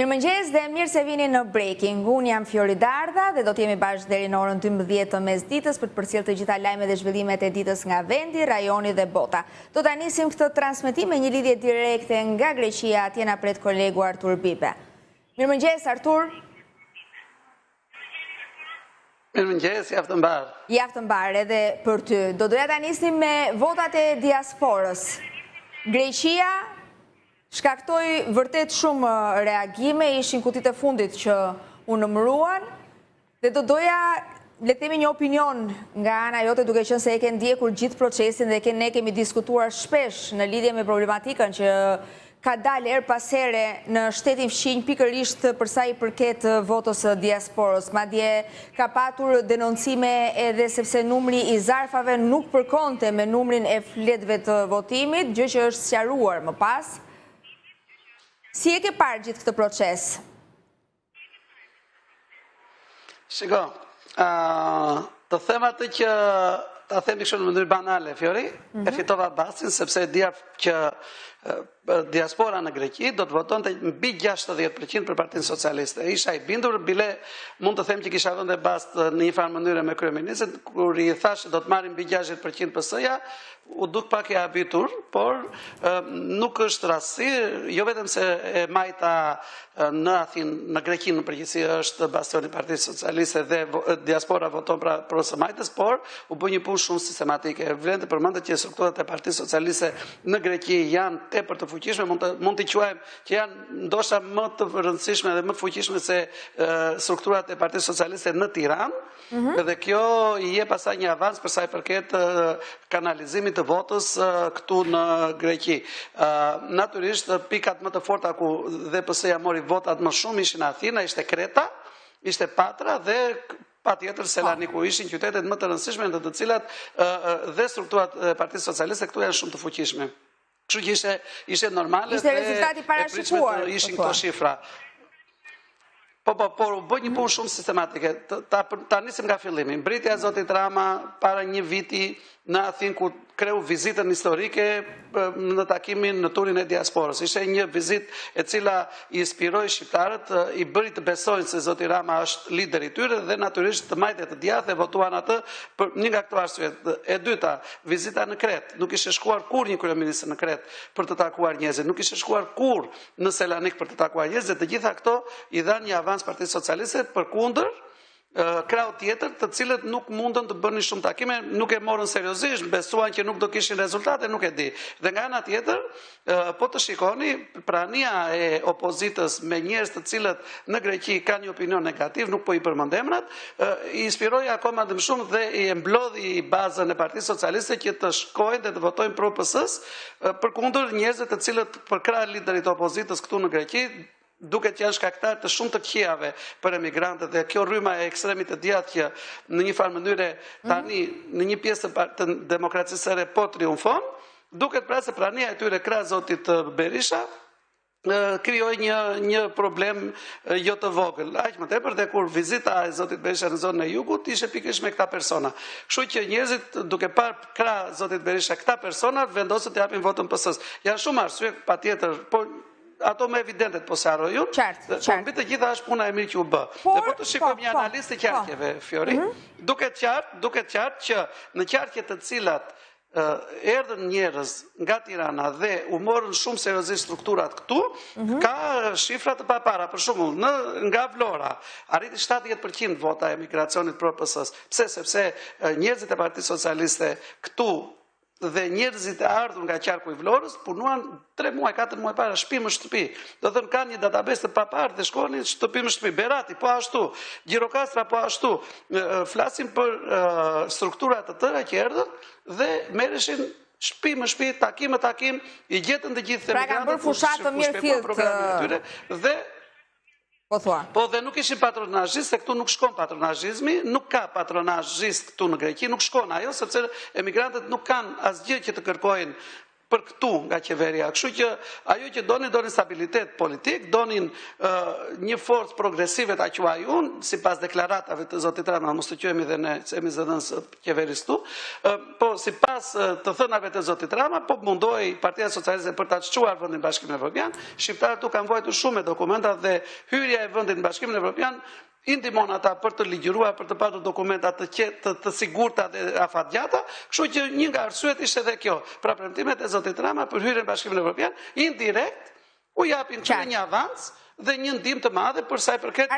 Mirëmëngjes dhe mirë se vini në Breaking. Unë jam Fiori Dardha dhe do t'jemi bashkë deri në orën 12 të mesditës për të përcjellë të gjitha lajmet dhe zhvillimet e ditës nga vendi, rajoni dhe bota. Do ta nisim këtë transmetim me një lidhje direkte nga Greqia, atje na pret kolegu Artur Bibe. Mirëmëngjes Artur. Mirëmëngjes, javë mbar. Javë mbar edhe për ty. Do doja ta nisim me votat e diasporës. Greqia shkaktoi vërtet shumë reagime, ishin kutit e fundit që u numëruan, dhe do doja le të themi një opinion nga ana jote, duke qenë se e ke ndjekur gjithë procesin dhe ne kemi diskutuar shpesh në lidhje me problematikën që ka dalë her pas here në shtetin fqinj pikërisht përsa i përket votës diasporës. Madje ka patur denoncime edhe sepse numri i zarfave nuk përkonte me numrin e fletëve të votimit, gjë që është sqaruar më pas. Si e ke parë gjithë këtë proces? Shiko, të them atë që ta themi kështu në mënyrë banale, Fiori, e fitova basin sepse dia që diaspora në Greqi do të votonte mbi 60% për Partinë Socialiste. Isha i bindur, bile mund të them që kisha vënë bast në një farë mënyrë me kryeministrin, kur i thash se do të marrim mbi 60% PS-ja, u duk pak e habitur, por nuk është rasti, jo vetëm se e majta në Athinë, në Greqi në përgjithësi është bastioni i Partisë Socialiste dhe diaspora voton pra së majtës, por u bë një punë shumë sistematike. Vlen të përmendet që strukturat e Partisë Socialiste në Greqi janë tepër të fuqishme, mund t'i quajmë që janë ndoshta më të rëndësishme dhe më të fuqishme se strukturat e Partisë Socialiste në Tiranë. Dhe kjo i jep pastaj një avans për sa i përket kanalizimit të votës këtu në Greqi. Natyrisht pikat më të forta ku dhe PS-ja mori votat më shumë ishin Athina, ishte Kreta, ishte Patra dhe patjetër Selaniku, ishin qytetet më të rëndësishme në të cilat dhe strukturat e Partisë Socialiste këtu janë shumë të fuqishme. Kështu që ishte normale ishte rezultati parashikuar. Ishin këto shifra. Por u bë një punë shumë sistematike. Ta nisim nga fillimi. Mbritja e zotit Rama para një viti në Athinë ku kreu vizitën historike në takimin në turin e diasporës. Ishte një vizit e cila i inspiroi shqiptarët, i bëri të besojnë se zoti Rama është lider i tyre dhe natyrisht të majtet të djathtë votuan atë për një nga këto arsye. E dyta, vizita në Kret. Nuk ishte shkuar kur një kryeminist në Kret për të takuar njerëzit, nuk ishte shkuar kur në Selanik për të takuar njerëzit. Të gjitha këto i dhanë një avans Partisë Socialiste, përkundër krau tjetër të cilët nuk mundën të bënin shumë takime, nuk e morën seriozisht, besuan që nuk do kishin rezultate, nuk e di. Dhe nga ana tjetër, po të shikoni, prania e opozitës me njerëz të cilët në Greqi kanë një opinion negativ, nuk po i përmend emrat, i inspiroi akoma më shumë dhe i mblodhi bazën e Partisë Socialiste që të shkojnë dhe të votojnë pro PS-s, përkundër njerëzve të cilët përkrah liderit të opozitës këtu në Greqi, duket që janë shkaktar të shumë të këqijave për emigrantët dhe kjo rryma e ekstremit të djathtë që në një farë mënyrë tani në një pjesë të demokracisë së re po triumfon, duket pra se prania e tyre krah zotit Berisha krijoi një problem jo të vogël. Aq më tepër dhe kur vizita e zotit Berisha në zonën e jugut ishte pikërisht me këta persona. Kështu që njerëzit duke parë krah zotit Berisha këta persona vendosën të japin votën PS-s. Janë shumë arsye patjetër, por ato më evidentet po se harrojun. Qartë. Mbi të gjitha është puna e mirë që u bë. Dhe po të shikojmë një analistë të qarkjeve, Fiori, duket qartë që në qarkje të cilat erdhën njerëz nga Tirana dhe u morën shumë seriozisht strukturat këtu, ka shifra të papara. Për shembull, nga Vlora arriti 70% vota e emigracionit pro PS-s. Pse? Sepse njerëzit e Partisë Socialiste këtu dhe njerëzit e ardhur nga qarku i Vlorës punuan 3 muaj, 4 muaj para, shtëpi më shtëpi. Do thënë kanë një database të paparë dhe shkonin shtëpi më shtëpi. Berati po ashtu, Gjirokastra po ashtu. Flasim për struktura të tëra që erdhën dhe merreshin shtëpi më shtëpi, takim më takim, i gjetën të gjithë emigrantët. Pra kanë bërë fushat të mirë fillt dhe Po dhe nuk ishin patronazhist, se këtu nuk shkon patronazhizmi, nuk ka patronazhist këtu në Greqi, nuk shkon ajo, sepse emigrantët nuk kanë asgjë që të kërkojnë për këtu nga qeveria. Kështu që ajo që donin stabilitet politik, donin një forcë progresive ta quaj unë, sipas deklaratave të zotit Rama, mos të quajmë dhe ne jemi zëdhënës qeverisë tu, po sipas të thënave të zotit Rama, po mundoi Partia Socialiste për ta çuar vendin në Bashkimin Evropian. Shqiptarët tu kanë vojtur shumë me dokumenta dhe hyrja e vendit në Bashkimin Evropian indimon ata për të ligjëruar, për të patur dokumenta të sigurta dhe afatgjata, kështu që një nga arsyet ishte edhe kjo. Pra premtimet e zotit Rama për hyrjen në Bashkimin Evropian, indirekt u japin një avans dhe një ndim të madhe për sa i përket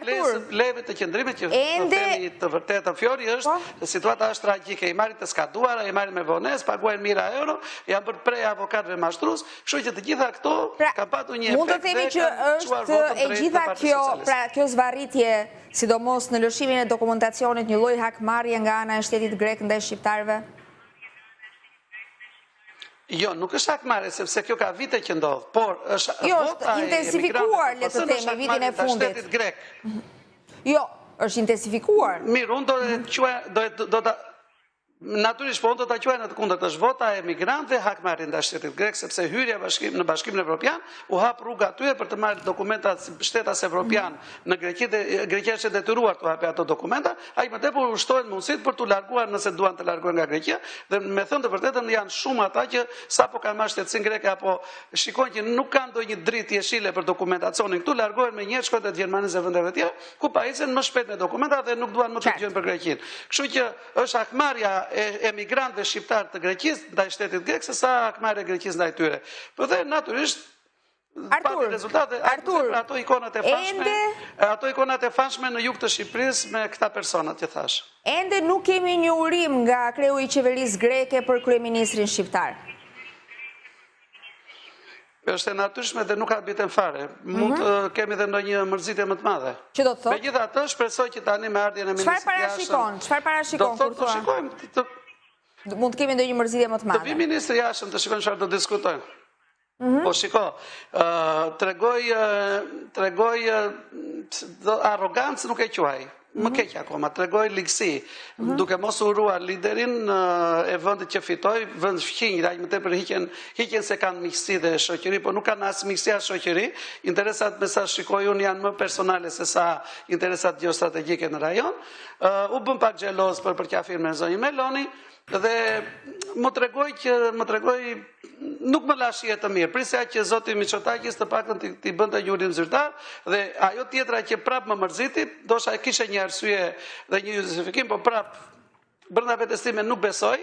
leve të qëndrimit që themi të vërtetë fjori është, situata është tragjike, i marrin të skaduara, i marrin me vonesë, paguajnë mijëra euro, janë bërë prej avokatëve mashtrues, kështu që të gjitha këto kanë patur një efekt. Mund të themi që është e gjitha kjo zvarritje, sidomos në lëshimin e dokumentacionit, një lloj hakmarrje nga ana e shtetit grek ndaj shqiptarëve? Jo, nuk është hakmarrje, sepse kjo ka vite që ndodh, por është vota e intensifikuar, le të themi, vitin e fundit. Shtetit grek. Jo, është intensifikuar. Mirë, unë do ta natyrisht po do ta quaj në të kundërt, është vota e emigrantëve hakmarrje ndaj shtetit grek, sepse hyrja në Bashkimin Evropian u hap rruga atyre për të marrë dokumenta shtetas evropian në Greqi dhe Greqia është detyruar të hapë ato dokumenta, ai më tepër ushtohen mundësitë për t'u larguar nëse duan të largohen nga Greqia dhe me thënë të vërtetën janë shumë ata që sapo kanë marrë shtetësinë greke apo shikojnë që nuk kanë ndonjë dritë jeshile për dokumentacionin këtu, largohen me njëherë shkojnë te Gjermania dhe vendeve të tjera ku pajisen më shpejt me dokumenta dhe nuk duan më të dëgjojnë për Greqinë. Kështu që është hakmarrja e emigrantëve shqiptar të Greqisë ndaj shtetit grek se sa hakmarrja e Greqisë ndaj tyre. Por dhe natyrisht pati rezultate ato ikonat e famshme në jug të Shqipërisë me këta persona që thash. Ende nuk kemi një urim nga kreu i qeverisë greke për kryeministrin shqiptar. Është e natyrshme dhe nuk ka biten fare. Mund të kemi dhe ndonjë mërzitje më të madhe. Që do të thotë? Megjithatë, shpresoj që tani me ardhjen e ministrit Çfarë parashikon kur thua? Mund të kemi ndonjë mërzitje më të madhe. Të vi ministri jashtëm të shikojmë çfarë do diskutojmë. Po shiko, tregoj arrogancë nuk e quaj. Më keq akoma, tregoj ligësi, duke mos uruar liderin e vendit që fitoi, vend fqinj, aq më tepër hiqen se kanë miqësi dhe shoqëri, por nuk kanë as miqësi as shoqëri. Interesat me sa shikoj unë janë më personale se sa interesat geostrategjike në rajon. U bën pak xheloz për përqafim me zonjën Meloni dhe më tregoj nuk më lash jetë të mirë. Prisja që zoti Mitsotakis të paktën t'i bënte një urim zyrtar dhe ajo tjetra që prap më mërziti, ndoshta e kishe një arsye dhe një justifikim, por prap brenda vetes time nuk besoj.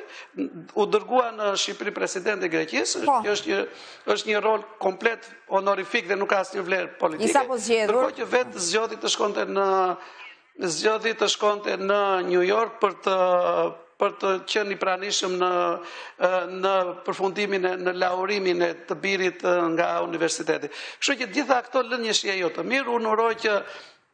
U dërgua në Shqipëri presidenti i Greqisë, është një rol komplet honorifik dhe nuk ka asnjë vlerë politike. Ndërkohë që vetë zgjodhi të shkonte në New York për të qenë i pranishëm në përfundimin në laurimin e të birit nga universiteti. Kështu që gjitha këto lënë një shije jo të mirë, unë uroj që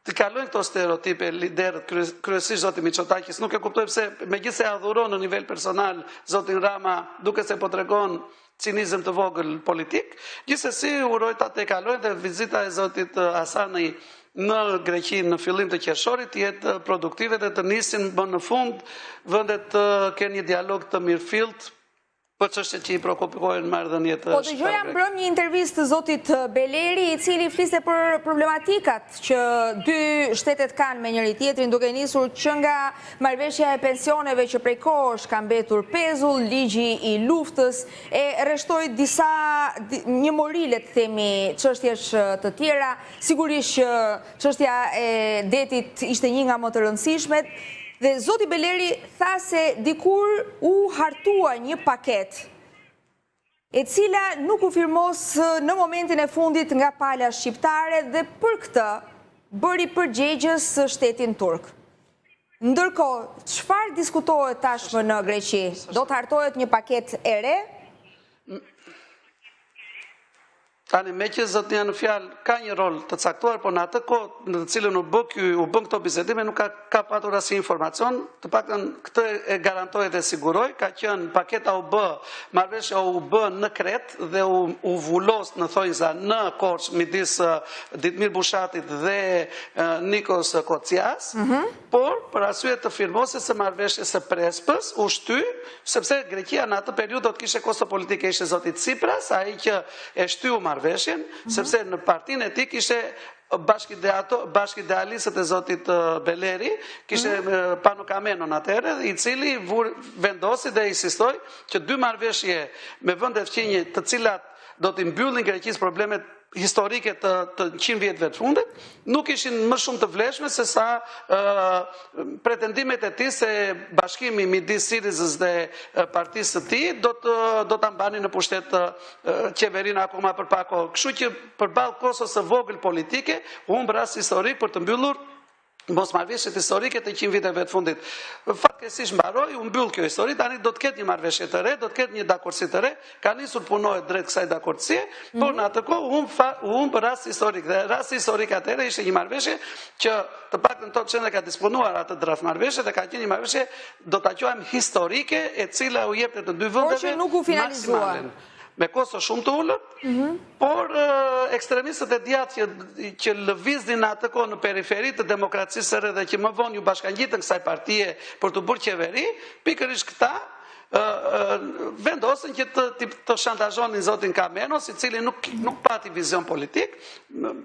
të kalojnë këto stereotipe liderët, kryesisht zoti Mitsotakis, nuk e kuptoj pse megjithëse adhuron në nivel personal zotin Rama, duke se po tregon cinizëm të vogël politik, gjithsesi uroj ta të kalojnë dhe vizita e zotit Hasani në Greqi në fillim të qershorit jetë produktive dhe të nisin më në fund vendet të kenë një dialog të mirëfillt për çështjet që i prekupojnë marrëdhëniet. Po dëgjoja mbrëm një intervistë të zotit Beleri, i cili fliste për problematikat që dy shtetet kanë me njëri tjetrin, duke nisur që nga marrëveshja e pensioneve që prej kohësh ka mbetur pezull, ligji i luftës, e rreshtoi një mori, le të themi, çështjesh të tjera. Sigurisht që çështja e detit ishte një nga më të rëndësishmet. Dhe zoti Beleri tha se dikur u hartua një paket e cila nuk u firmos në momentin e fundit nga pala shqiptare dhe për këtë bëri përgjegjës shtetin turk. Ndërkohë, çfarë diskutohet tashmë në Greqi? Do të hartohet një paket e re? Tani me që zotnia në fjalë ka një rol të caktuar, por në atë kohë në të cilën u bën këto bisedime nuk ka patur asnjë informacion, të paktën këtë e garantoj dhe siguroj, ka qenë paketa u bë, marrëveshja u bë në Kret dhe u vullos në thonjza në Korçë midis Ditmir Bushatit dhe Nikos Kocias, por për arsye të firmosjes së marrëveshjes së Prespës u shty, sepse Greqia në atë periudhë do të kishte kosto politike, ishte zoti Tsipras, ai që e shtyu marrëveshjen, sepse në partinë e tij kishte bashkidealistët e zotit Beleri, kishte Pano Kamenon atëherë, i cili vendosi dhe insistoi që dy marrëveshje me vende fqinje të cilat do të mbyllin Greqisë problemet historike të 100 vjetëve të fundit, nuk ishin më shumë të vlefshme se sa pretendimet e tij se bashkimi midis Sirizës dhe partisë së tij do ta mbanin në pushtet qeverinë akoma për pak kohë. Kështu që përballë kostos së vogël politike, humb rast historik për të mbyllur mosmarrëveshjet historike të 100 viteve të fundit. Fatkeqësisht mbaroi, u mbyll kjo histori, tani do të ketë një marrëveshje të re, do të ketë një dakordsi të re, ka nisur punohet drejt kësaj dakordsie, por në atë kohë u humb rast historik. Dhe rasti historik atëherë ishte një marrëveshje që të paktën Top Channel ka disponuar atë draft marrëveshje dhe ka qenë një marrëveshje do ta quajmë historike, e cila u jepte të dy vendeve. Por që nuk u finalizua. Me kosto shumë të ullët, por ekstremistët e djathtë që lëviznin atë kohë në periferi të demokracisë së re dhe që më vonë ju bashkangjitën kësaj partie për të bërë qeveri, pikërisht këta vendosën që të shantazhonin zotin Kamenos, i cili nuk pati vizion politik.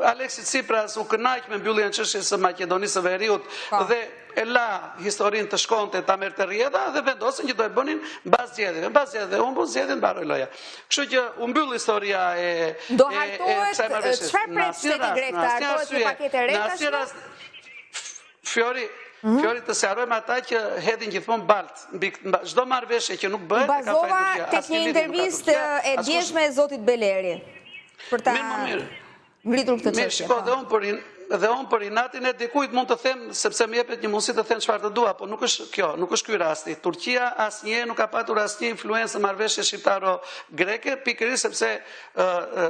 Aleksis Tsipras u kënaq me mbylljen e çështjes së Maqedonisë së Veriut dhe e la historinë të shkonte ta merrte rrjedha dhe vendosën që do e bënin mbas zgjedhjeve. Mbas zgjedhjeve humbu zgjedhjen, mbaroi loja. Kështu që u mbyll historia e do hartohet çfarë pret shteti grek, të hartohet një paketë re tashmë? Fjori të sqarojmë ata që hedhin gjithmonë balt mbi çdo marrëveshje që nuk bëhet, ka fajtur Turqia. Tek një intervistë e djeshme e zotit Beleri për ta ngritur këtë çështje. Dhe unë për inatin e dikujt mund të them, sepse më jepet një mundësi të them çfarë të dua, por nuk është ky rasti. Turqia asnjëherë nuk ka patur asnjë influencë në marrëveshje shqiptaro-greke, pikërisht sepse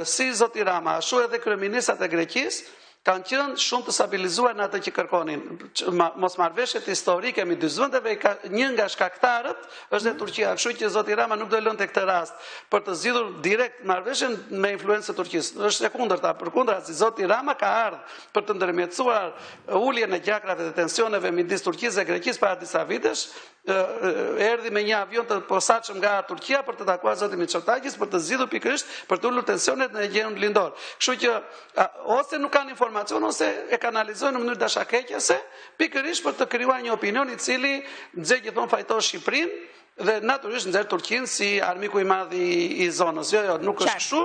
si zoti Rama, ashtu edhe kryeministrat e Greqisë kanë qenë shumë të stabilizuar në atë që kërkonin. Mosmarrëveshjet historike me dy vendeve, një nga shkaktarët është dhe Turqia. Kështu që zoti Rama nuk do lënte këtë rast për të zgjidhur direkt marrëveshjen me influencë të Turqisë. Është e kundërta, përkundrazi zoti Rama ka ardhur për të ndërmjetësuar uljen e gjakrave dhe tensioneve midis Turqisë dhe Greqisë para disa vitesh. Erdhi me një avion të posaçëm nga Turqia për të takuar zotin Mitsotakis për të zgjidhur pikërisht për të ulur tensionet në Egjeun Lindor. Kështu që ose nuk kanë informacion ose e kanalizojnë në mënyrë dashakeqëse, pikërisht për të krijuar një opinion i cili nxjerr gjithmonë fajtos Shqipërinë dhe natyrisht nxjerr Turqinë si armiku i madh i zonës. Jo, nuk është kështu,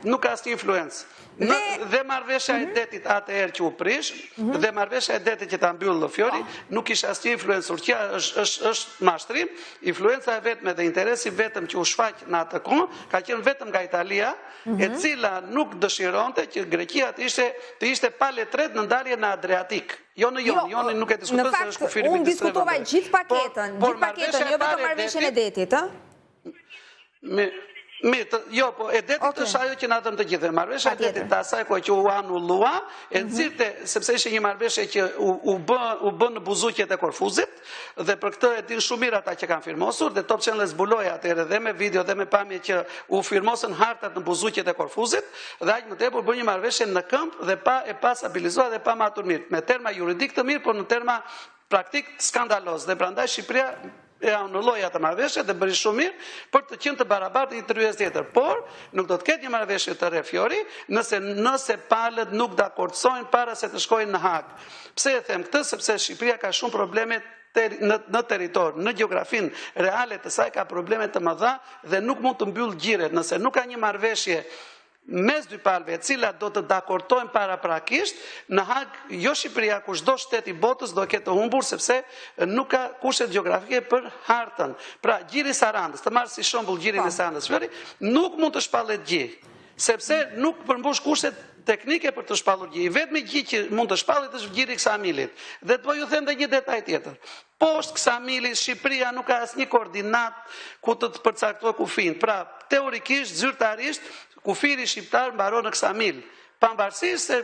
nuk ka asnjë influencë. Dhe marrëveshja e detit atëherë që u prish, dhe marrëveshja e detit që ta mbyll Fjori, nuk ishte asnjë influencë. Turqia është mashtrim, influenca e vetme dhe interesi vetëm që u shfaq në atë kohë ka qenë vetëm nga Italia, e cila nuk dëshironte që Greqia të ishte pa letret në ndarjen në Adriatik. Jo në Joni, Joni nuk e diskuton se është kufiri unë diskutova gjithë paketën, jo vetëm marrëveshjen e detit, jo, po e detit është ajo që na dëm të gjithë. Marrëveshja e detit të asaj kohë që u anullua, e nxirrte sepse ishte një marrëveshje që u bë në buzuqjet e Korfuzit, dhe për këtë e din shumë mirë ata që kanë firmosur, dhe Top Channel zbuloi atëherë dhe me video dhe me pamje që u firmosën hartat në buzuqjet e Korfuzit, dhe aq më tepër bën një marrëveshje në këmbë dhe pa stabilizuar dhe pa matur mirë, me terma juridik të mirë, por në terma praktik skandaloz. Dhe prandaj Shqipëria e anulloi atë marrëveshje dhe bëri shumë mirë për të qenë të barabartë një tryez tjetër. Por nuk do të ketë një marrëveshje të re Fjori nëse palët nuk dakordsojnë para se të shkojnë në Hag. Pse e them këtë? Sepse Shqipëria ka shumë probleme në territor, në gjeografinë reale të saj ka probleme të mëdha dhe nuk mund të mbyll gjiret. Nëse nuk ka një marrëveshje mes dy palëve, e cila do të dakortojnë paraprakisht, në Hag, jo Shqipëria, ku çdo shtet i botës do ketë të humbur, sepse nuk ka kushtet gjeografike për hartën. Pra, gjiri Sarandës, të marrë si shembull gjirin e Sarandës, nuk mund të shpallet gjë, sepse nuk përmbush kushtet teknike për të shpallur gjë. Vetëm gjë që mund të shpallet është gjiri Ksamilit. Dhe të ju them edhe një detaj tjetër. Poshtë Ksamilit, Shqipëria nuk ka asnjë koordinat ku të përcaktojë kufin. Pra, teorikisht, zyrtarisht, kufiri shqiptar mbaron në Ksamil, pavarësisht se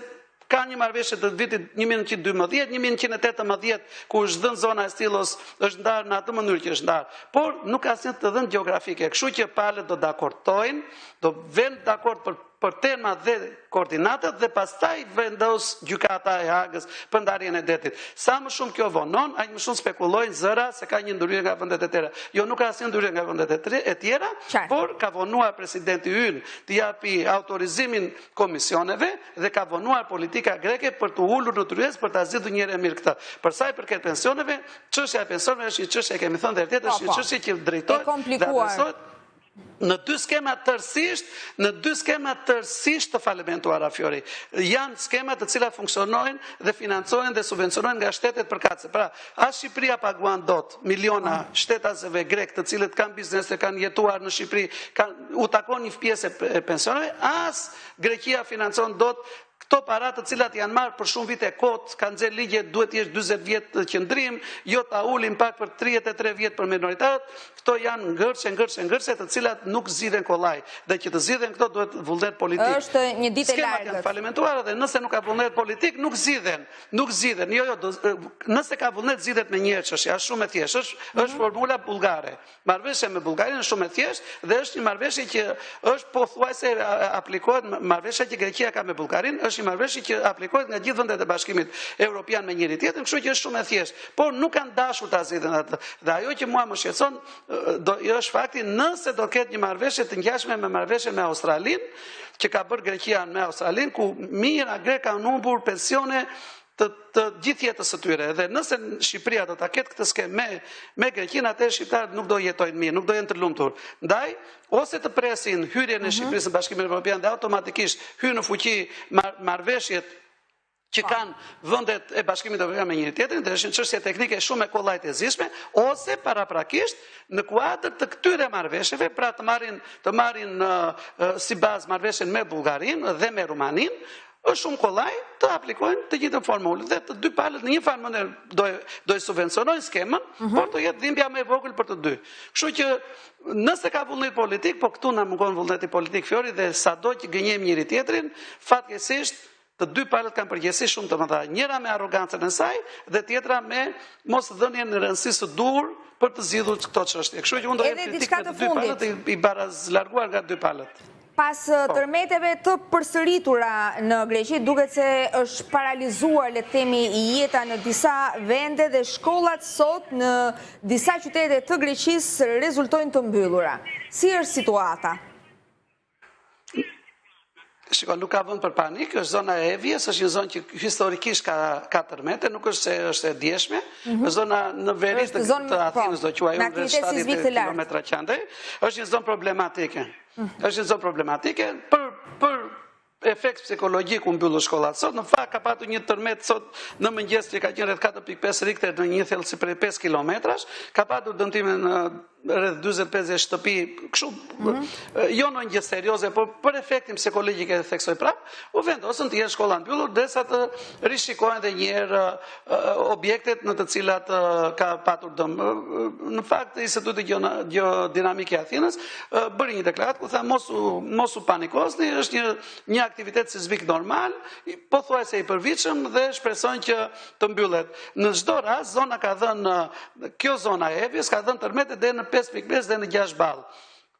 ka një marrëveshje të vitit 1912, 1918, ku është dhënë zona e Stilos, është ndarë në atë mënyrë që është ndarë, por nuk ka asnjë të dhënë gjeografike, kështu që palët do dakordojnë, do vënë dakord për temat dhe koordinatat dhe pastaj vendos gjykata e Hagës për ndarjen e detit. Sa më shumë kjo vonon, aq më shumë spekulojnë zëra se ka një ndryrje nga vendet e tjera. Jo, nuk ka asnjë ndryrje nga vendet e tjera, por ka vonuar presidenti ynë të japi autorizimin komisioneve dhe ka vonuar politika greke për të ulur në tryezë për ta zgjidhur një herë mirë këtë. Për sa i përket pensioneve, çështja e pensioneve është një çështje, kemi thënë deri tjetër, është një çështje që drejtohet dhe adresohet në dy skema tërësisht të falimentuara, Fiori. Janë skema të cilat funksionojnë dhe financohen dhe subvencionojnë nga shtetet përkatëse. Pra, as Shqipëria paguan dot miliona shtetasëve grek të cilët kanë biznes dhe kanë jetuar në Shqipëri, u takon një pjesë e pensioneve, as Greqia financon dot këto parat të cilat janë marrë për shumë vite kot, kanë nxjerrë ligje, duhet të jesh 40 vjet të qëndrim, jo ta ulin pak për 33 vjet për minoritet, këto janë ngërçe të cilat nuk zgjidhen kollaj. Dhe që të zgjidhen këto duhet vullnet politik. Është një ditë e largët. Skemat janë falimentuara dhe nëse nuk ka vullnet politik, nuk zgjidhen. Jo, nëse ka vullnet zgjidhet me një çështje, është shumë e thjeshtë, është formula bullgare. Marrëveshja me Bullgarinë është shumë e thjeshtë dhe është një marrëveshje që është pothuajse aplikohet, marrëveshja që Greqia ka me Bullgarinë është një marrëveshje që aplikohet nga gjithë vendet e Bashkimit Evropian me njëri tjetrin, kështu që është shumë e thjeshtë, por nuk kanë dashur ta zgjidhin atë. Dhe ajo që mua më shqetëson është fakti nëse do ketë një marrëveshje të ngjashme me marrëveshjen me Australinë, që ka bërë Greqia me Australinë, ku mijëra grek kanë humbur pensione të gjithë jetës së tyre. Dhe nëse Shqipëria do ta ketë këtë skemë me Greqinë, atëherë shqiptarët nuk do jetojnë mirë, nuk do jenë të lumtur. Ndaj, ose të presin hyrjen e Shqipërisë në Bashkimin Evropian dhe automatikisht hyrë në fuqi marrëveshjet që kanë vendet e Bashkimit Evropian me njëri tjetrin, dhe është një çështje teknike shumë e kollajtëzishme, ose paraprakisht në kuadër të këtyre marrëveshjeve, pra të marrin si bazë marrëveshjen me Bullgarinë dhe me Rumaninë, është shumë kollaj të aplikojnë të gjithë formulën dhe të dy palët në një farë mënyrë do subvencionojnë skemën, por të jetë dhimbja më e vogël për të dy. Kështu që nëse ka vullnet politik, po këtu na mungon vullneti politik, Fiori, dhe sado që gënjejmë njëri tjetrin, fatkeqësisht të dy palët kanë përgjegjësi shumë të mëdha, njëra me arrogancën e saj dhe tjetra me mosdhënien në rëndësi së dur për të zgjidhur këto çështje. Kështu që unë do jem kritik me të dy palët i barazlarguar nga dy palët. Pas tërmeteve të përsëritura në Greqi, duket se është paralizuar, le të themi, jeta në disa vende dhe shkollat sot në disa qytete të Greqisë rezultojnë të mbyllura. Si është situata? Shiko, nuk ka vënd për panik, është zona e Evjes, është një zonë që historikisht ka tërmete, nuk është se është e djeshme, është zona në verit të Athinës, do quaj unë dhe 70 kilometra qandej, është një zonë problematike. Është një zonë problematike për efekt psikologjik u mbyllu shkollat sot. Në fakt ka patur një tërmet sot në mëngjes që ka qenë rreth 4.5 Richter në një thellësi prej 5 kilometrash, ka patur dëmtime në rreth 45 shtëpi, kështu, jo në një serioze, por për efektin psikologjik e theksoj prap, u vendosën të jenë shkolla mbyllur derisa të rishikohen dhe një herë objektet në të cilat ka patur dëm. Në fakt, Instituti Gjeodinamik i Athinës bëri një deklaratë ku tha mos u panikosni, është një aktivitet sismik normal, pothuajse i përvitshëm dhe shpresojnë që të mbyllet. Në çdo rast, zona ka dhënë, kjo zona e Evjes ka dhënë tërmete deri në 5.5 dhe në 6 ball.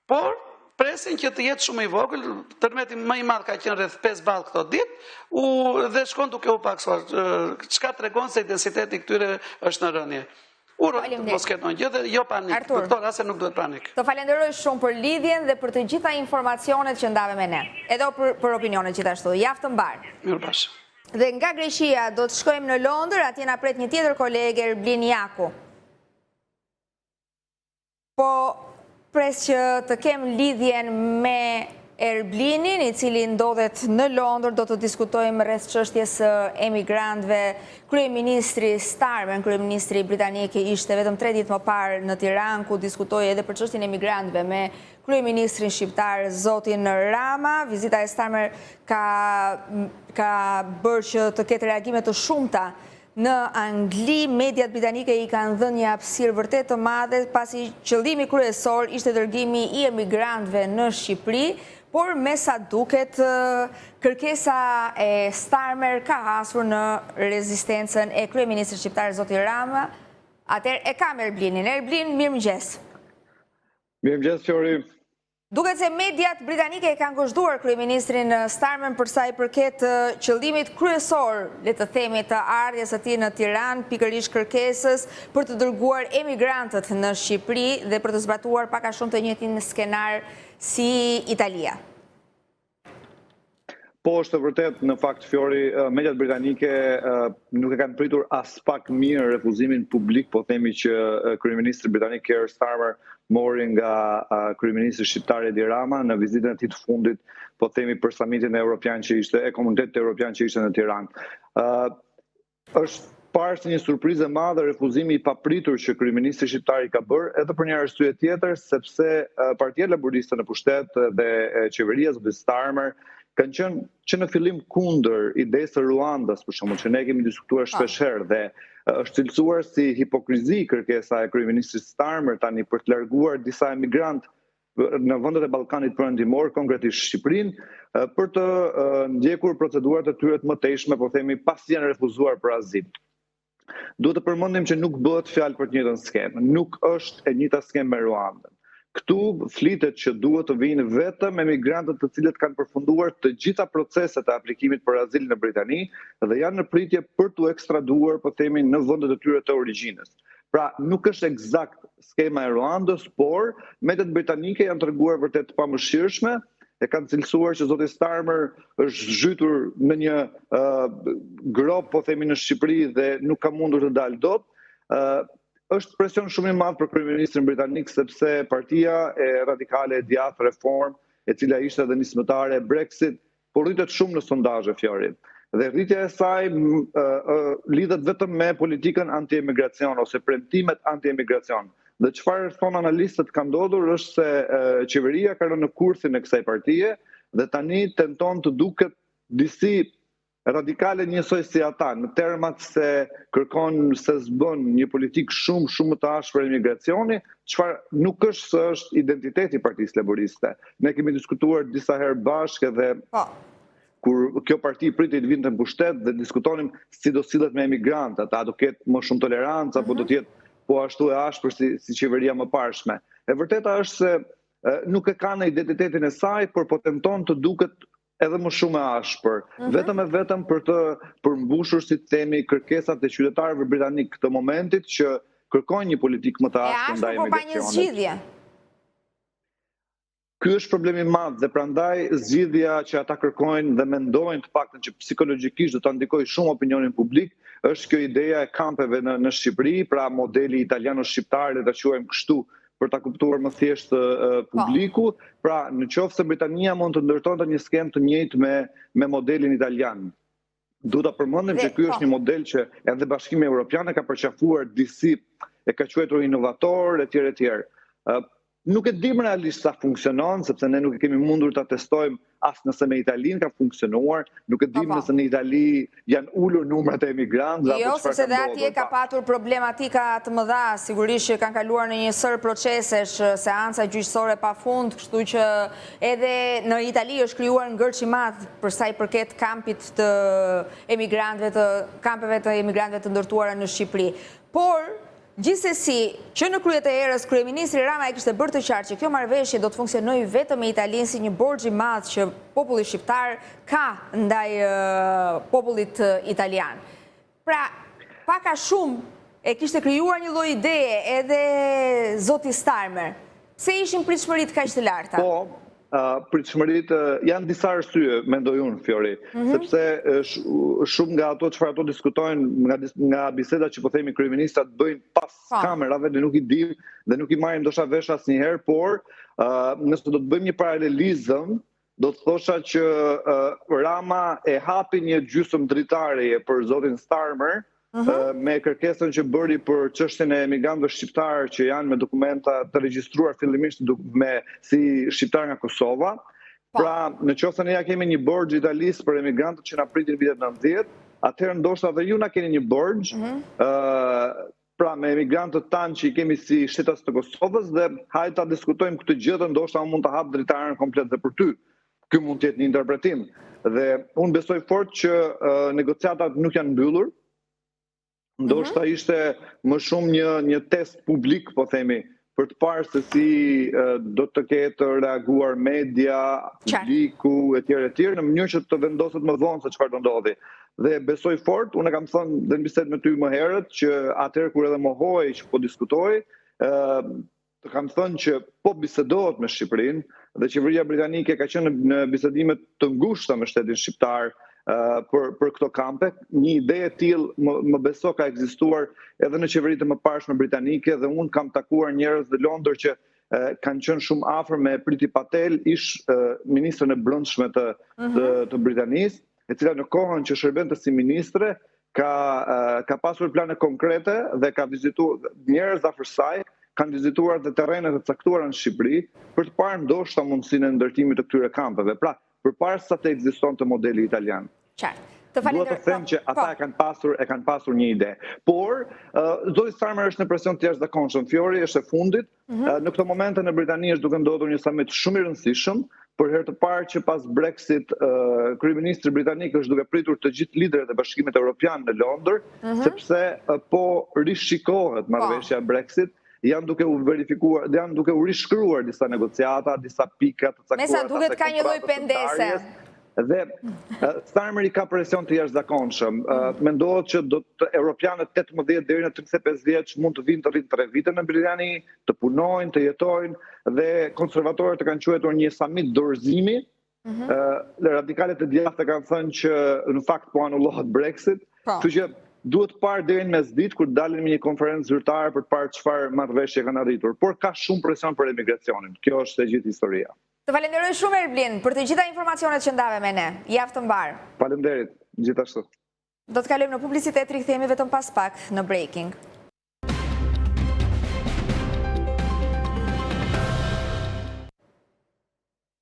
Por presin që të jetë shumë i vogël, tërmeti më i madh ka qenë rreth 5 ball këto ditë, dhe shkon duke u paksuar. Çka tregon se intensiteti këtyre është në rënje. Uroj të mos ketë ndonjë gjë dhe jo panik. Në këto raste nuk duhet panik. Të falenderoj shumë për lidhjen dhe për të gjitha informacionet që ndave me ne. Edhe për opinionet gjithashtu. Javë të mbar. Mirëpash. Dhe nga Greqia do të shkojmë në Londër, atje na pret një tjetër kolege, Erblin Jaku. Po pres që të kem lidhjen me Erblinin, i cili ndodhet në Londër, do të diskutojmë rreth çështjes së emigrantëve. Kryeministri Starmer, kryeministri britanik, ishte vetëm 3 ditë më parë në Tiranë, ku diskutoi edhe për çështjen e emigrantëve me kryeministrin shqiptar zotin Rama. Vizita e Starmer ka bërë që të ketë reagime të shumta në Angli. Mediat britanike i kanë dhënë një hapësirë vërtet të madhe, pasi qëllimi kryesor ishte dërgimi i emigrantëve në Shqipëri, por me sa duket kërkesa e Starmer ka hasur në rezistencën e kryeministrit shqiptar zoti Rama. Atëherë e kam Erblinin. Erblin, mirëmëngjes. Mirëmëngjes, Fjori. Duket se mediat britanike e kanë gëzhduar kryeministrin Starmer për sa i përket qëllimit kryesor, le të themi, të ardhjes së tij në Tiranë, pikërisht kërkesës për të dërguar emigrantët në Shqipëri dhe për të zbatuar pak a shumë të njëjtin skenar si Italia. Po, është vërtet, në fakt, Fjori, mediat britanike nuk e kanë pritur as pak mirë refuzimin publik, po themi që kryeministri britanik Keir Starmer mori nga kryeministri shqiptar Edi Rama në vizitën e tij të fundit, po themi për samitin evropian që ishte, e komunitetit evropian që ishte në Tiranë. Është parë si një surprizë e madhe refuzimi i papritur që kryeministri shqiptar i ka bërë, edhe për një arsye tjetër, sepse Partia Laboriste në pushtet dhe qeveria zoti Starmer kanë qenë që në fillim kundër idesë së Ruandas, për shembull, që ne kemi diskutuar shpeshherë dhe është cilësuar si hipokrizi kërkesa e kryeministrit Starmer tani për të larguar disa emigrantë në vendet e Ballkanit Perëndimor, konkretisht Shqipërinë, për të ndjekur procedurat e tyre të mëtejshme, po themi, pasi janë refuzuar për azil. Duhet të përmendim që nuk bëhet fjalë për të njëjtën skemë, nuk është e njëjta skemë me Ruandën. Këtu flitet që duhet të vinë vetëm emigrantët të cilët kanë përfunduar të gjitha proceset e aplikimit për azil në Britani dhe janë në pritje për të ekstraduar, po themi, në vendet e tyre të origjinës. Pra, nuk është eksakt skema e Ruandës, por mediat britanike janë treguar vërtet të pamëshirshme, e kanë cilësuar që zoti Starmer është zhytur në një grop, po themi, në Shqipëri dhe nuk ka mundur të dalë dot. Është presion shumë i madh për kryeministrin britanik sepse partia e radikale e djathtë Reform, e cila ishte edhe nismëtare e Brexit, po rritet shumë në sondazhe, Fjori. Dhe rritja e saj lidhet vetëm me politikën anti-emigracion ose premtimet anti-emigracion. Dhe çfarë thon analistët ka ndodhur është se qeveria ka rënë në kurthin e kësaj partie dhe tani tenton të duket disi radikale njësoj si ata, në termat se kërkon se zbën një politik shumë të ashpër emigracioni, çfarë nuk është se është identiteti i Partisë Laboriste. Ne kemi diskutuar disa herë bashkë dhe kur kjo parti priti të vinte në pushtet dhe diskutonim si do sillet me emigrantët, a do ketë më shumë tolerancë apo do të jetë po ashtu e ashpër si qeveria më parshme. E vërteta është se nuk e ka në identitetin e saj, por po tenton të duket edhe më shumë e ashpër, vetëm për të përmbushur, si të themi, kërkesat e qytetarëve britanik këtë momentit që kërkojnë një politikë më të ashpër ndaj emigracionit. E ashpër po pa një zgjidhje. Ky është problemi i madh dhe prandaj zgjidhja që ata kërkojnë dhe mendojnë të paktën që psikologjikisht do ta ndikojë shumë opinionin publik, është kjo ideja e kampeve në Shqipëri, pra modeli italiano-shqiptar, le ta quajmë kështu, për ta kuptuar më thjesht publiku, pra në qoftë se Britania mund të ndërtonte një skemë të njëjtë me modelin italian. Duhet ta përmendim që ky është një model që edhe Bashkimi Evropian e ka përqafuar disi, e ka quajtur inovator etj. Nuk e dim realisht sa funksionon, sepse ne nuk e kemi mundur ta testojmë as nëse me Italinë ka funksionuar, nuk e dim nëse në Itali janë ulur numrat e emigrantëve. Jo, sepse dhe atje ka patur problematika të mëdha, sigurisht që kanë kaluar në një sër procesesh, seanca gjyqësore pafund, kështu që edhe në Itali është krijuar ngërç i madh për sa i përket kampit të emigrantëve, të kampeve të emigrantëve të ndërtuara në Shqipëri. Por gjithsesi, që në kryet e erës, kryeministri Rama e kishte bërë të qartë që kjo marrëveshje do të funksionojë vetëm me Italinë si një borxh i madh që populli shqiptar ka ndaj popullit italian. Pra, pak a shumë e kishte krijuar një lloj ideje edhe zoti Starmer. Pse ishin pritshmëritë kaq të larta? Po, pritshmëritë janë disa arsye, mendoj unë, Fjori, sepse shumë nga ato çfarë ato diskutojnë nga bisedat që po themi kryeministrat bëjnë pas kamerave dhe nuk i dim dhe nuk i marrim ndoshta vesh asnjëherë, por nëse do të bëjmë një paralelizëm, do të thosha që Rama e hapi një gjysmë dritarie për zotin Starmer, me kërkesën që bëri për çështjen e emigrantëve shqiptar që janë me dokumenta të regjistruar fillimisht si shqiptar nga Kosova. Pra, në qoftë se ne ja kemi një borxh Italisë për emigrantët që na pritin vitet 90, atëherë ndoshta edhe ju na keni një borxh, pra me emigrantët tanë që i kemi si shtetas të Kosovës dhe hajde ta diskutojmë këtë gjë, ndoshta mund ta hap dritaren komplet dhe për ty. ky mund të jetë një interpretim. Dhe unë besoj fort që negociatat nuk janë mbyllur. Ndoshta ishte më shumë një test publik, po themi, për të parë se si do të ketë reaguar media, publiku, etj. Në mënyrë që të vendoset më vonë se çfarë do ndodhi. Dhe besoj fort, unë kam thënë dhe në bisedë me ty më herët, që atëherë kur edhe mohoj që po diskutoj, të kam thënë që po bisedohet me Shqipërinë dhe qeveria britanike ka qenë në bisedime të ngushta me shtetin shqiptar për këto kampe. Një ide e tillë më beso ka ekzistuar edhe në qeveritë më parshme britanike dhe unë kam takuar njerëz në Londër që kanë qenë shumë afër me Priti Patel, ish ministrën e brendshme të Britanisë, e cila në kohën që shërbente si ministre ka pasur plane konkrete dhe ka vizituar njerëz afër saj, kanë vizituar dhe terrenet e caktuara në Shqipëri për të parë ndoshta mundësinë e ndërtimit të këtyre kampeve. Pra, përpara sa të ekzistonte modeli italian. Duhet të them që ata e kanë pasur një ide. Por, zoti Starmer është në presion të jashtëzakonshëm. Fiori është e fundit. Në këto momente në Britani është duke ndodhur një summit shumë i rëndësishëm. Për herë të parë që pas Brexit, kryeministri britanik është duke pritur të gjithë liderët e Bashkimit Evropian në Londër, sepse po rishikohet marrëveshja e Brexit. Janë duke u verifikuar, janë duke u rishkruar disa negociata, disa pika të caktuara. Mesa duket ka një lloj pendese. Dhe Starmer i ka presion të jashtëzakonshëm. Mendohet që europianët 18 deri në 35 vjeç mund të vinë të rrinë 3 vite në Britani, të punojnë, të jetojnë dhe konservatorët e kanë quajtur një summit dorëzimi. Radikalet e djathtë kanë thënë që në fakt po anullohet Brexit. Kështu që duhet parë deri në mesditë kur dalin me një konferencë zyrtare për të parë çfarë marrëveshje kanë arritur. Por ka shumë presion për emigracionin. Kjo është e gjithë historia. Të falenderoj shumë Erblin për të gjitha informacionet që ndave me ne. Javë të mbar. Faleminderit, gjithashtu. Do të kalojmë në publicitet, rikthehemi vetëm pas pak në Breaking.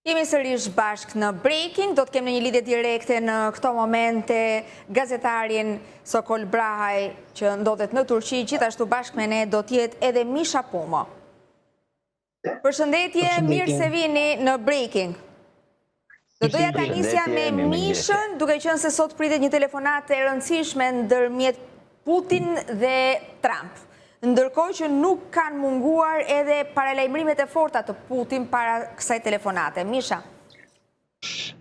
Jemi sërish bashk në Breaking, do të kemë një lidhje direkte në këto momente gazetarin Sokol Brahaj që ndodhet në Turqi, gjithashtu bashk me ne do t'jetë edhe Misha Pumo. Përshëndetje, mirë se vini në Breaking. Do doja ta nisja me Mishën, duke qenë se sot pritet një telefonat e rëndësishme ndërmjet Putin dhe Trump. Ndërkohë që nuk kanë munguar edhe paralajmërimet e forta të Putin para kësaj telefonate. Misha?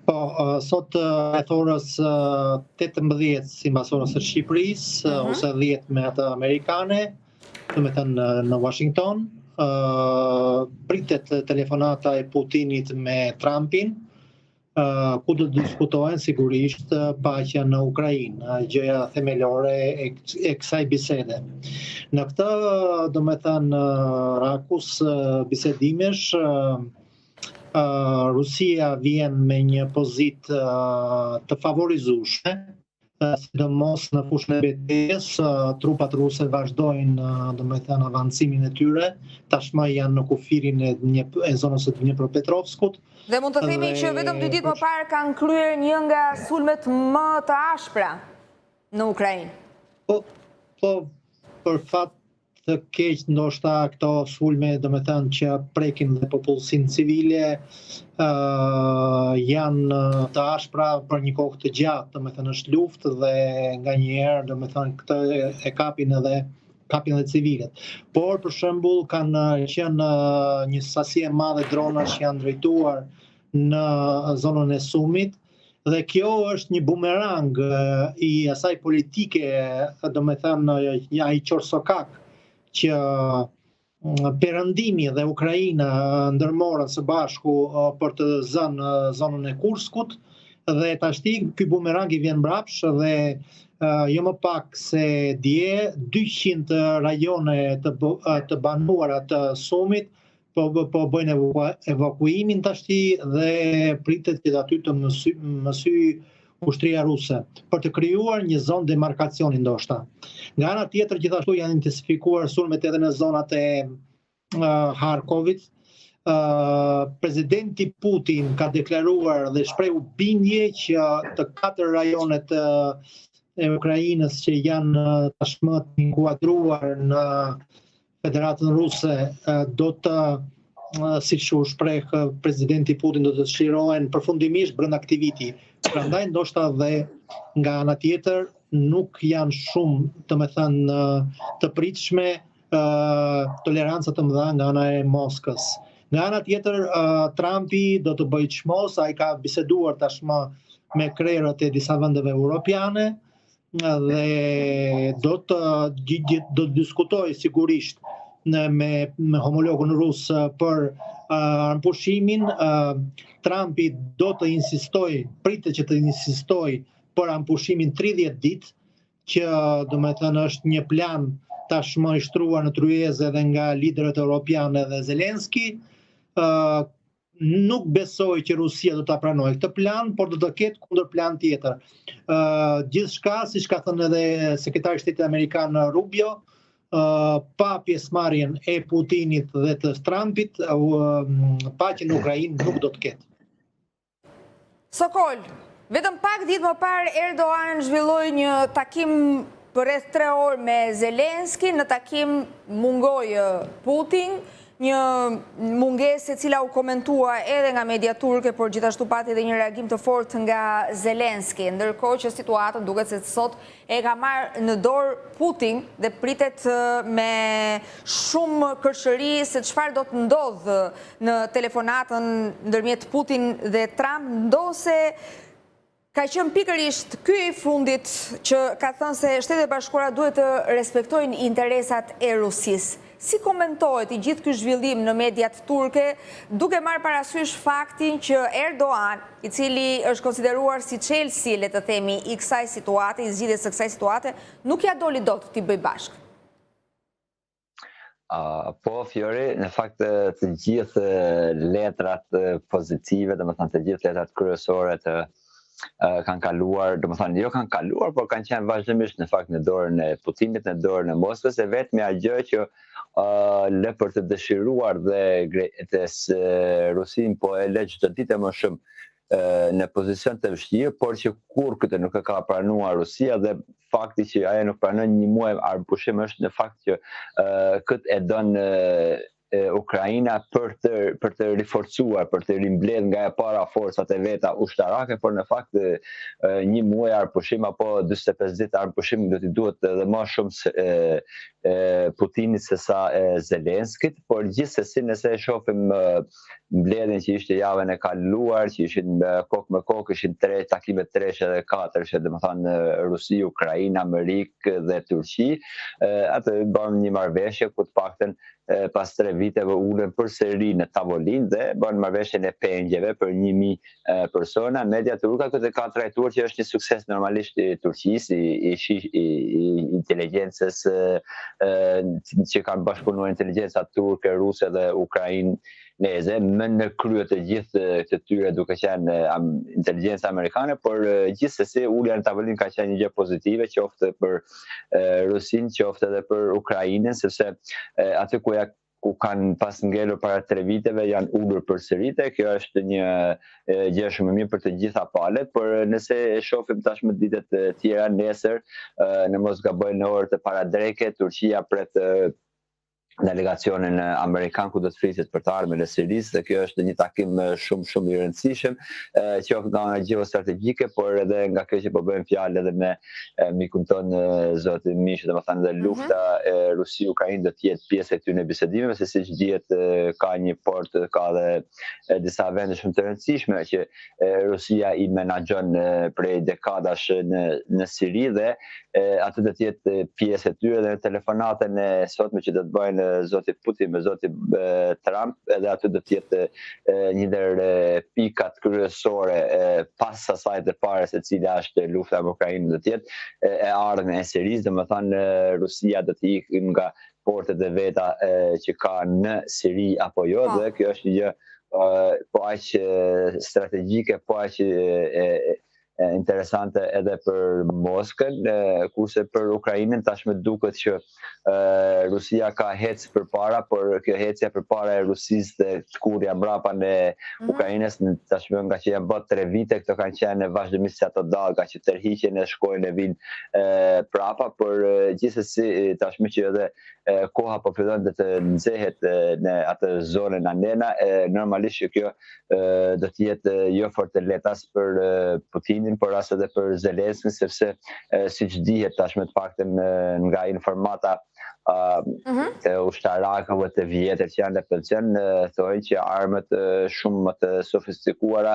Po, sot rreth orës 18 sipas orës së Shqipërisë, ose 10 me atë amerikane, domethënë në Washington, pritet telefonata e Putinit me Trumpin, ku do të diskutohen sigurisht paqja në Ukrainë, gjëja themelore e kësaj bisede. Në këtë, domethënë, rakus bisedimesh, Rusia vjen me një pozitë të favorizueshme, sidomos në fushën e betejës, trupat ruse vazhdojnë domethënë avancimin e tyre, tashmë janë në kufirin e zonës së Dnipropetrovskut. Dhe mund të themi që vetëm 2 ditë më parë kanë kryer një nga sulmet më të ashpra në Ukrainë. Po, për fat të keq ndoshta këto sulme, domethënë që prekin dhe popullsinë civile, janë të ashpra për një kohë të gjatë, domethënë është luftë dhe nganjëherë domethënë këtë e kapin edhe civilet. Por për shembull kanë qenë një sasi e madhe dronash që janë drejtuar në zonën e Sumit dhe kjo është një bumerang i asaj politike, domethënë ai qorsokak që Perëndimi dhe Ukraina ndërmorën së bashku për të zënë zonën e Kurskut dhe tashti ky bumerang i vjen mbrapsh dhe jo më pak se dje 200 rajone të banuara të Sumit po bëjnë evakuimin tashti dhe pritet që aty të mësy ushtria ruse për të krijuar një zonë demarkacioni ndoshta. Nga ana tjetër gjithashtu janë intensifikuar sulmet edhe në zonat e Harkovit. Presidenti Putin ka deklaruar dhe shprehu bindje që të 4 rajonet e Ukrainës që janë tashmë të inkuadruar në Federatën Ruse do të siç u shpreh presidenti Putin, do të çlirohen përfundimisht brenda këtij viti. Prandaj ndoshta dhe nga ana tjetër nuk janë shumë, domethënë, të pritshme toleranca të mëdha nga ana e Moskës. Nga ana tjetër, Trumpi do të bëjë çmos, ai ka biseduar tashmë me krerët e disa vendeve europiane dhe do të diskutojë sigurisht me homologun rus për anëpushimin. Trumpi do të insistojë, pritet që të insistojë për anëpushimin 30 ditë, që domethënë është një plan tashmë i shtruar në tryezë edhe nga liderët europianë dhe Zelenski. Nuk besoj që Rusia do ta pranojë këtë plan, por do të ketë kundër plan tjetër. Gjithçka, siç ka thënë edhe sekretari i Shtetit Amerikan Rubio, pa pjesëmarrjen e Putinit dhe të Trumpit, paqen në Ukrainë nuk do të ketë. Sokol, vetëm pak ditë më parë Erdogan zhvilloi një takim për rreth 3 orë me Zelenski, në takim mungoi Putin, një mungesë e cila u komentua edhe nga media turke, por gjithashtu pati edhe një reagim të fortë nga Zelenski, ndërkohë që situata duket se sot e ka marrë në dorë Putin dhe pritet me shumë kërshëri se çfarë do të ndodhë në telefonatën ndërmjet Putin dhe Trump, ndonse ka qenë pikërisht ky i fundit që ka thënë se Shtetet e Bashkuara duhet të respektojnë interesat e Rusisë. Si komentohet i gjithë ky zhvillim në mediat turke, duke marrë parasysh faktin që Erdogan, i cili është konsideruar si Chelsea, le të themi, i kësaj situate, i zgjidhjes së kësaj situate, nuk ja doli dot t'i bëj bashkë? Po, Fiori, në fakt të gjithë letrat pozitive, domethënë të gjithë letrat kryesore të kanë kaluar, domethënë jo kanë kaluar, por kanë qenë vazhdimisht në fakt në dorën e Putinit, në dorën e Moskës, e vetmja gjë që lë për të dëshiruar dhe Rusin po e lë çdo ditë më shumë në pozicion të vështirë, por që kur këtë nuk e ka pranuar Rusia dhe fakti që ajo nuk pranon një muaj arpushim është në fakt që këtë e don Ukraina për të riforcuar, për të rimbledh nga e para forcat e veta ushtarake, por në fakt një muaj arpushim apo 45 ditë arpushim do t'i duhet edhe më shumë Putinit se sa Zelenskit, por gjithsesi nëse e shohim mbledhjen që ishte javën e kaluar, që ishin kokë me kokë, ishin 3 takime 3 dhe 4, domethënë Rusi, Ukrainë, Amerikë dhe Turqi, atë bën një marrëveshje ku të paktën pas 3 viteve ulën përsëri në tavolinë dhe bën marrëveshjen e pengjeve për 1000 persona. Media turka këtë ka trajtuar që është një sukses normalisht i Turqisë, i inteligjencës që kanë bashkëpunuar inteligjenca turke, ruse dhe ukraineze, më në krye të gjithë të tyre duke qenë inteligjenca amerikane, por gjithsesi ulja në tavolinë ka qenë një gjë pozitive, qoftë për Rusinë, qoftë edhe për Ukrainën, sepse aty ku kanë pas ngelur para 3 viteve janë ulur përsëri. Kjo është një gjë shumë e mirë për të gjitha palët, por nëse e shohim tashmë ditët e tjera, nesër në mos gaboj në orët e paradreke, Turqia pret delegacionin amerikan ku do të flitet për të ardhmen e Sirisë dhe kjo është një takim shumë i rëndësishëm, qoftë nga ana gjeostrategjike, por edhe nga kjo që po bëjmë fjalë edhe me mikun ton zotin Mish, domethënë dhe lufta e Rusi-Ukrainë do të jetë pjesë e këtyre bisedimeve, se siç dihet ka një port, ka edhe disa vende shumë të rëndësishme që Rusia i menaxhon prej dekadash në Siri dhe atë do të jetë pjesë e tyre dhe në telefonatën e sotme që do të bëjnë zoti Putin me zoti Trump, edhe aty do të jetë një ndër pikat kryesore pas asaj të parë se cila është lufta me Ukrainën, do të jetë e ardhmja e Sirisë, domethënë Rusia do të ikë nga portet e veta që ka në Siri apo jo, dhe kjo është një gjë po aq strategjike, po aq interesante edhe për Moskën, kurse për Ukrainën tashmë duket që Rusia ka hecë përpara, por kjo hecja përpara e Rusisë dhe shkurja mbrapa në Ukrainës tashmë nga që janë bërë 3 vite, këto kanë qenë vazhdimisht ato dalga që tërhiqen e shkojnë e vinë prapa, por gjithsesi tashmë që edhe koha po fillon të nxehet në atë zonën anena, normalisht që kjo do të jetë jo fort e lehtë as për Putinin, por as edhe për Zelenskin, sepse siç dihet tashmë të paktën nga informata të ushtarakëve të vjetër që janë në pëlqen, thonë që armët shumë më të sofistikuara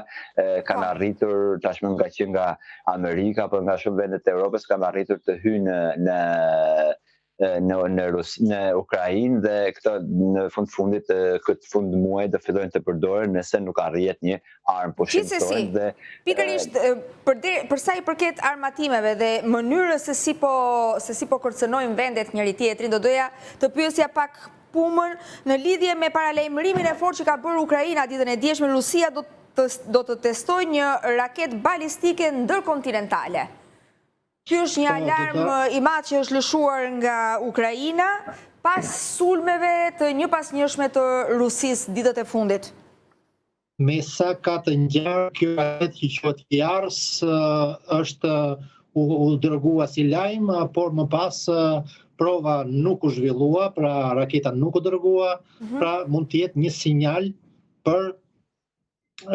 kanë arritur tashmë nga Amerika, por nga shumë vendet e Europës kanë arritur të hyjnë në Ukrainë dhe këto në fundit këtë fund muaj do fillojnë të përdoren nëse nuk arrihet një armë pushimtore dhe pikërisht për sa i përket armatimeve dhe mënyrës se si po kërcënojnë vendet njëri tjetrin, do doja të pyesja pak Pumën në lidhje me paralajmërimin e fortë që ka bërë Ukraina ditën e djeshme. Rusia do të testojë një raketë balistike ndërkontinentale. Ky është një alarm i madh që është lëshuar nga Ukraina pas sulmeve të një pas njëshme të Rusisë ditët e fundit. Me sa ka të ngjarë kjo raketë që quhet Jars është u dërguar si lajm, por më pas prova nuk u zhvillua, pra raketa nuk u dërgua, pra mund të jetë një sinjal për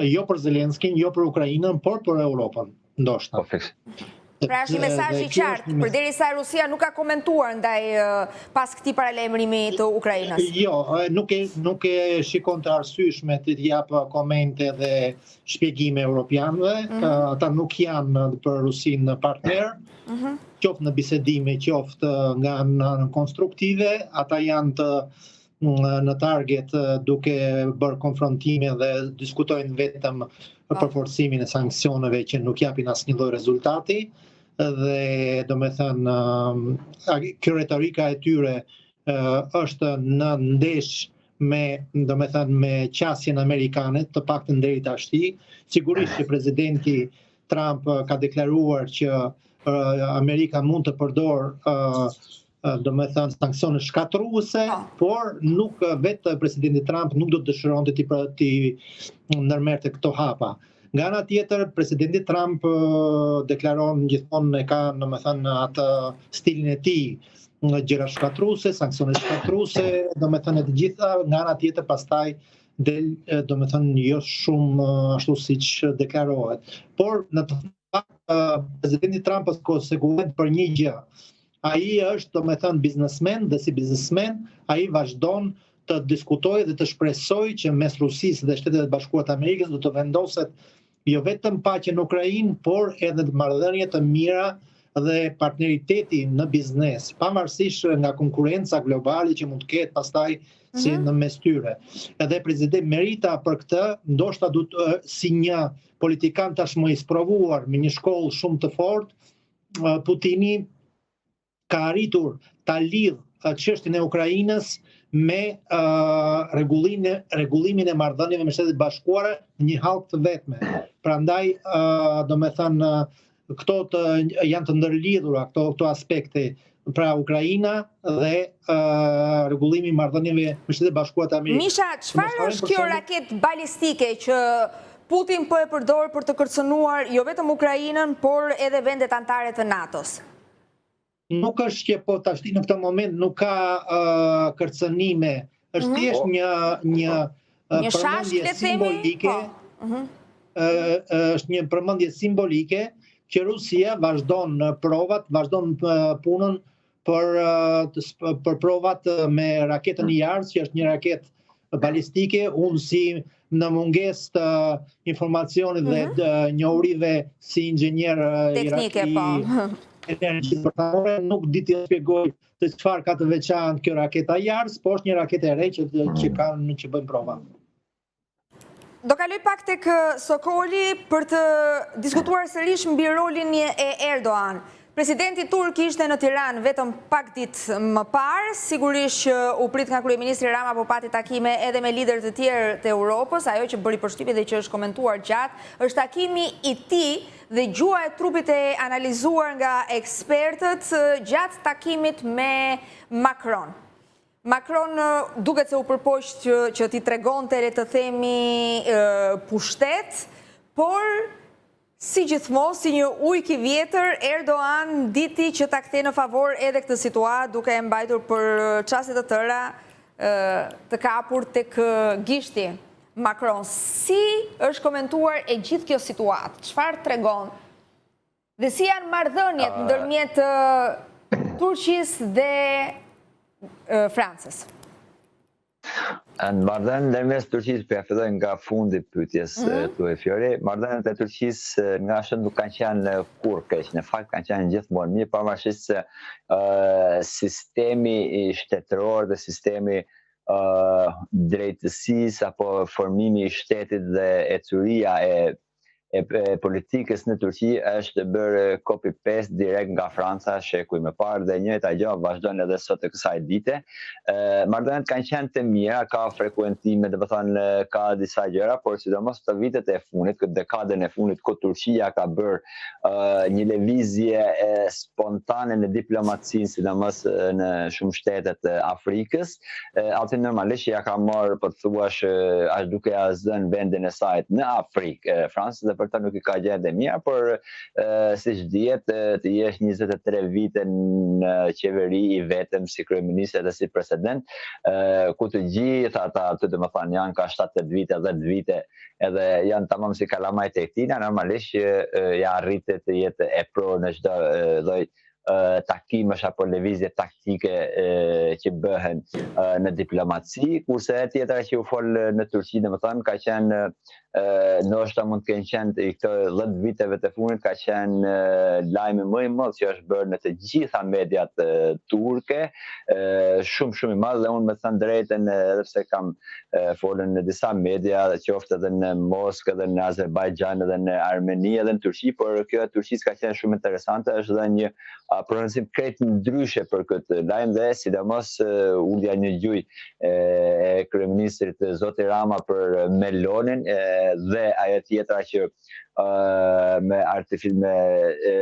jo për Zelenskin, jo për Ukrainën, por për Europën, ndoshta. Pra është një mesazh i qartë, përderisa Rusia nuk ka komentuar ndaj pas këtij paralajmërimi të Ukrainës. Jo, nuk e shikon të arsyeshme të jap komente dhe shpjegime europianëve, ata nuk janë për Rusinë partner, qoftë në bisedime, qoftë nga anën konstruktive, ata janë në target duke bërë konfrontime dhe diskutojnë vetëm për forcimin e sanksioneve që nuk japin asnjë lloj rezultati. Dhe do me thënë kjo retorika e tyre është në ndesh me qasjen amerikane, të paktën deri tashti. Sigurisht që presidenti Trump ka deklaruar që Amerika mund të përdorë do me thënë sanksione shkatruese, por nuk vetë presidenti Trump nuk do të dëshironte ti ndërmerrte këto hapa. Nga ana tjetër, presidenti Trump deklaron gjithmonë e ka, domethënë, atë stilin e tij, gjëra shkatruese, sanksione shkatruese, domethënë të gjitha, nga ana tjetër pastaj del, domethënë, jo shumë ashtu siç deklarohet. Por në të fakt presidenti Trump është konsekuent për një gjë. Ai është, domethënë, biznesmen dhe si biznesmen ai vazhdon të diskutojë dhe të shpresojë që mes Rusisë dhe Shtetet e Bashkuara të Amerikës do të vendoset jo vetëm paqe në Ukrainë, por edhe marrëdhënie të mira dhe partneriteti në biznes, pavarësisht nga konkurenca globale që mund të ketë pastaj si në mes tyre. Edhe president merita për këtë, ndoshta si një politikan tashmë i sprovuar me një shkollë shumë të fortë, Putini ka arritur ta lidhë çështjen e Ukrainës me rregullimin e marrëdhënieve me Shtetet e Bashkuara në një hallk të vetme. Prandaj, domethënë, këto janë të ndërlidhura këto aspekte, pra Ukraina dhe rregullimi i marrëdhënieve me Shtetet e Bashkuara të Amerikës. Misha, çfarë është kjo raketë balistike që Putin po e përdor për të kërcënuar jo vetëm Ukrainën, por edhe vendet anëtare të NATO-s? Nuk është që po tashti në këtë moment nuk ka kërcënime, është thjesht një përmendje simbolike. Është një përmendje simbolike që Rusia vazhdon provat, vazhdon punën për provat me raketën Jars, që është një raketë balistike. Unë si në mungesë të informacionit dhe njohurive si inxhinier teknike, energjisë përthamore, nuk di të shpjegoj se çfarë ka të veçantë kjo raketa Jars, po është një raketë e re që bëjnë prova. Do kaloj pak tek Sokoli për të diskutuar sërish mbi rolin e Erdogan. Presidenti turk ishte në Tiranë vetëm pak ditë më parë, sigurisht që u prit nga kryeministri Rama, po pati takime edhe me liderë të tjerë të Europës. Ajo që bëri përshtypje dhe që është komentuar gjatë është takimi i tij dhe gjua e trupit e analizuar nga ekspertët gjatë takimit me Macron. Macron duket se u përpoq që ti tregonte le të themi pushtet, por si gjithmonë, si një ujk i vjetër, Erdogan diti që ta kthej në favor edhe këtë situatë, duke e mbajtur për çaste të tëra të kapur tek gishti Macron. Si është komentuar e gjithë kjo situatë? Çfarë tregon? Dhe si janë marrëdhëniet ndërmjet Turqisë dhe Francës? Në marrëdhënien ndërmes Turqisë, për ja filloj nga fundi pyetjes tuaj Fiori, marrëdhëniet e Turqisë nga shën nuk kanë qenë kur keq, në fakt kanë qenë gjithmonë mirë, pavarësisht se sistemi shtetëror dhe sistemi drejtësisë apo formimi i shtetit dhe ecuria e politikës në Turqi është bërë copy-paste direkt nga Franca, sheku i mëparë, dhe njëjta gjë vazhdon edhe sot e kësaj dite. Marrëdhëniet kanë qenë të mira, ka frekuentime, domethënë ka disa gjëra, por sidomos të vitet e fundit, këtë dekadën e fundit, ku Turqia ka bërë një lëvizje spontane në diplomacinë, sidomos në shumë shtetet e Afrikës, aty normalisht ja ka marrë, po thuash, as duke ja zënë vendin e saj në Afrikë, Francës, dhe për ta nuk i ka gjendë mirë, por siç dihet, të jesh 23 vite në qeveri i vetëm si kryeminist dhe si president, ku të gjithë ata aty domethënë janë ka 7-8 vite, 10 vite, edhe janë tamam si kalamajt e këtina, normalisht ja arritet të jetë e pro në çdo lloj takimesh apo lëvizje taktike që bëhen në diplomaci, kurse e tjetra që u fol në Turqi, domethënë ka qenë ndoshta mund të kenë qenë i këto 10 viteve të fundit ka qenë lajmi më i madh që është bërë në të gjitha mediat turke, shumë i madh, dhe unë me thënë drejtën, edhe pse kam folën në disa media, qoftë edhe në Moskë, edhe në Azerbajxhan, edhe në Armeni, edhe në Turqi, por kjo e Turqisë ka qenë shumë interesante, është dhe një prononcim krejt ndryshe për këtë lajm, dhe sidomos ulja një gjuj e kryeministrit zoti Rama për Melonin, dhe ajo tjetra që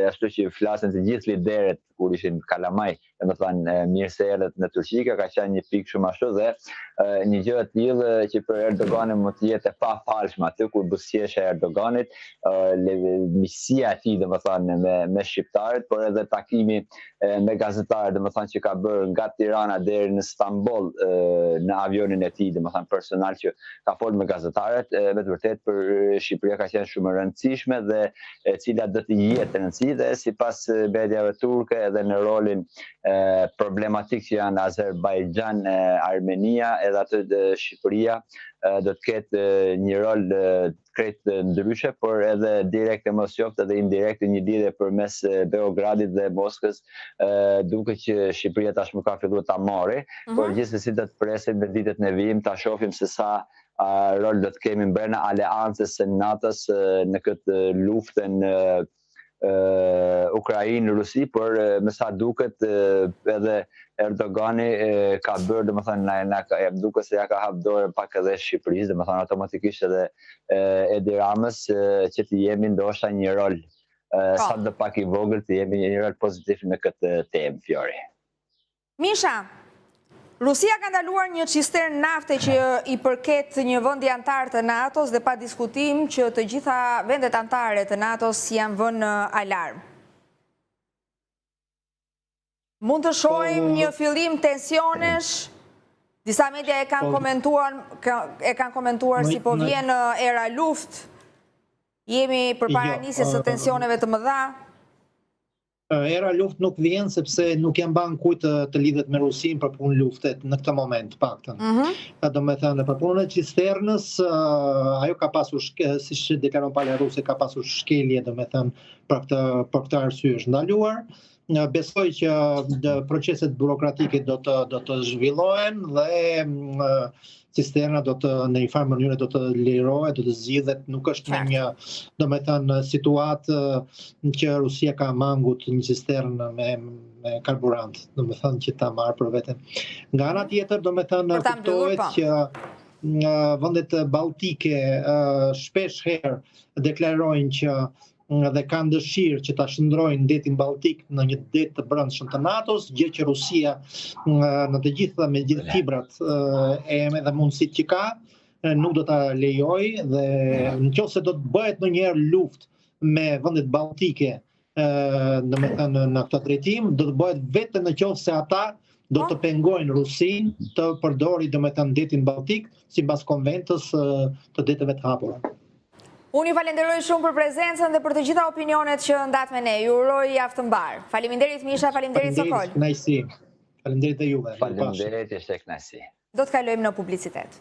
ashtu që flasen të gjithë lideret kur ishin kalamaj, domethënë mirë se erdhët në Turqi, ka qenë një pikë shumë ashtu, dhe një gjë e tillë që për Erdoganin mund të jetë e pafalshme aty kur buzëqeshja e Erdoganit, miqësia e tij domethënë me shqiptarët, por edhe takimi me gazetarët, domethënë që ka bërë nga Tirana deri në Stamboll në avionin e tij, domethënë personal që ka folur me gazetarët, me të vërtetë për Shqipëria ka qenë shumë e rëndësishme dhe e cila do të jetë rëndësi, dhe sipas mediave turke edhe në rolin problematik që janë Azerbajxhan, Armenia, edhe aty Shqipëria do të ketë një rol krejt ndryshe, por edhe direkt e mos qoftë edhe indirekt një lidhje përmes Beogradit dhe Moskës, duke që Shqipëria tashmë ka filluar ta marrë, por gjithsesi do të presim në ditët në vijim ta shohim se sa rol do të kemi brenda aleancës së NATO-s në këtë luftën Ukrainë-Rusi, por me sa duket edhe Erdogani ka bërë, domethënë duket se ja ka hap dorën pak edhe Shqipërisë, domethënë automatikisht edhe Edi Ramës, që të jemi ndoshta një rol sa do pak i vogël, të jemi një rol pozitiv në këtë temë, Fiori. Misha, Rusia ka ndaluar një cistern nafte që i përket një vendi antar të NATO-s, dhe pa diskutim që të gjitha vendet antare të NATO-s janë vënë alarm. Mund të shohim një fillim tensionesh, disa media e kanë komentuar si po vjen era luft, jemi përpara nisjes së tensioneve të mëdha. Era luft nuk vjen sepse nuk janë ban kujt të lidhet me Rusin për punë luftet në këtë moment, paktën. Domethënë për punën e cisternës, ajo ka pasur, siç deklaron palë ruse, ka pasur shkelje, domethënë për këtë arsye është ndaluar. Besoj që proceset burokratike do të zhvillohen dhe cisterna do të në një farë mënyrë do të lirohet, do të zgjidhet, nuk është në një, domethënë, situatë që Rusia ka mangut një cisternë me karburant, domethënë që ta marrë për veten. Nga ana tjetër, domethënë, kuptohet që vendet balltike shpesh herë deklarojnë që dhe kanë dëshirë që ta shndrojnë detin Baltik në një det të brendshëm të NATO-s, gjë që Rusia në të gjitha me gjithë fibrat edhe mundësitë që ka, nuk do ta lejoj dhe nëse do të bëhet ndonjëherë luftë me vendet balltike, domethënë në këtë drejtim, do të bëhet vetëm nëse ata do të pengojnë Rusin të përdori domethënë detin Baltik sipas konventës të deteve të hapura. Unë ju falenderoj shumë për prezencën dhe për të gjitha opinionet që ndat me ne. Ju uroj javë të mbar. Faleminderit Misha, faleminderit Sokol. Faleminderit, kënaqësi. Faleminderit dhe juve. Faleminderit, ishte kënaqësi. Do të kalojmë në publicitet.